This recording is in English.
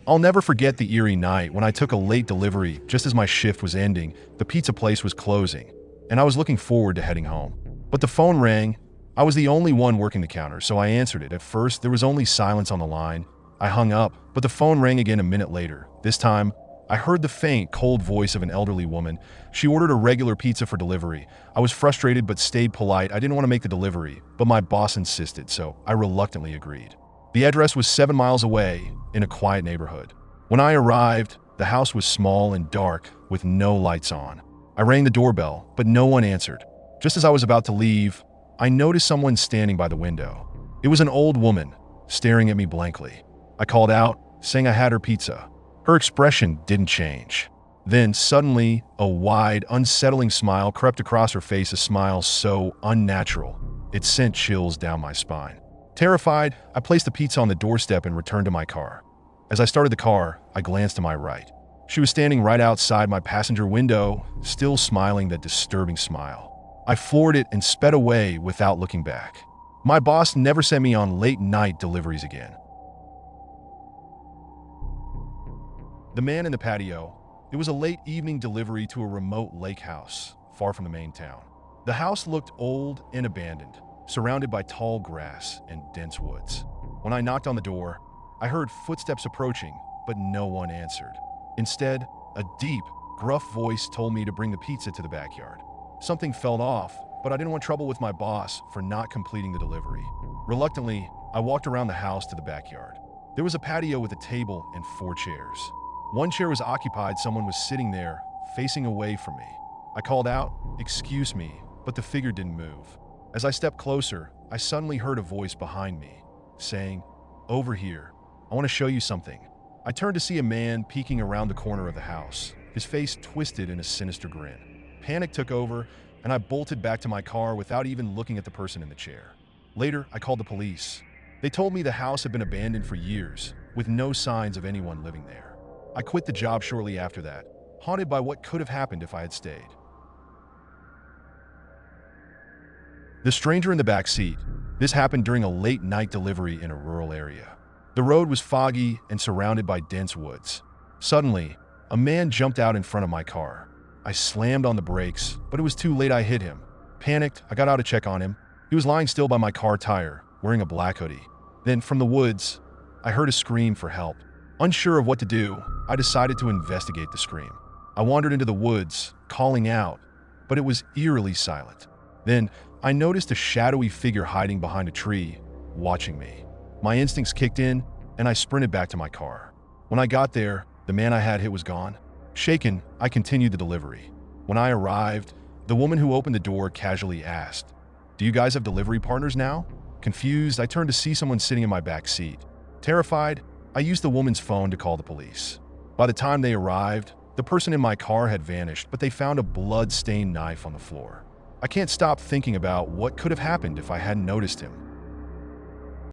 I'll never forget the eerie night when I took a late delivery just as my shift was ending. The pizza place was closing, and I was looking forward to heading home. But the phone rang. I was the only one working the counter, so I answered it. At first, there was only silence on the line. I hung up, but the phone rang again a minute later. This time, I heard the faint, cold voice of an elderly woman. She ordered a regular pizza for delivery. I was frustrated but stayed polite. I didn't want to make the delivery, but my boss insisted, so I reluctantly agreed. The address was 7 miles away, in a quiet neighborhood. When I arrived, the house was small and dark, with no lights on. I rang the doorbell, but no one answered. Just as I was about to leave, I noticed someone standing by the window. It was an old woman, staring at me blankly. I called out, saying I had her pizza. Her expression didn't change. Then, suddenly, a wide, unsettling smile crept across her face, a smile so unnatural, it sent chills down my spine. Terrified, I placed the pizza on the doorstep and returned to my car. As I started the car, I glanced to my right. She was standing right outside my passenger window, still smiling that disturbing smile. I floored it and sped away without looking back. My boss never sent me on late-night deliveries again. The man in the patio. It was a late evening delivery to a remote lake house, far from the main town. The house looked old and abandoned, surrounded by tall grass and dense woods. When I knocked on the door, I heard footsteps approaching, but no one answered. Instead, a deep, gruff voice told me to bring the pizza to the backyard. Something felt off, but I didn't want trouble with my boss for not completing the delivery. Reluctantly, I walked around the house to the backyard. There was a patio with a table and 4 chairs. One chair was occupied. Someone was sitting there, facing away from me. I called out, "Excuse me," but the figure didn't move. As I stepped closer, I suddenly heard a voice behind me, saying, "Over here. I want to show you something." I turned to see a man peeking around the corner of the house, his face twisted in a sinister grin. Panic took over, and I bolted back to my car without even looking at the person in the chair. Later, I called the police. They told me the house had been abandoned for years, with no signs of anyone living there. I quit the job shortly after that, haunted by what could have happened if I had stayed. The stranger in the back seat. This happened during a late-night delivery in a rural area. The road was foggy and surrounded by dense woods. Suddenly, a man jumped out in front of my car. I slammed on the brakes, but it was too late. I hit him. Panicked, I got out to check on him. He was lying still by my car tire, wearing a black hoodie. Then, from the woods, I heard a scream for help. Unsure of what to do, I decided to investigate the scream. I wandered into the woods, calling out, but it was eerily silent. Then, I noticed a shadowy figure hiding behind a tree, watching me. My instincts kicked in, and I sprinted back to my car. When I got there, the man I had hit was gone. Shaken, I continued the delivery. When I arrived, the woman who opened the door casually asked, "Do you guys have delivery partners now?" Confused, I turned to see someone sitting in my back seat. Terrified, I used the woman's phone to call the police. By the time they arrived, the person in my car had vanished, but they found a blood-stained knife on the floor. I can't stop thinking about what could have happened if I hadn't noticed him.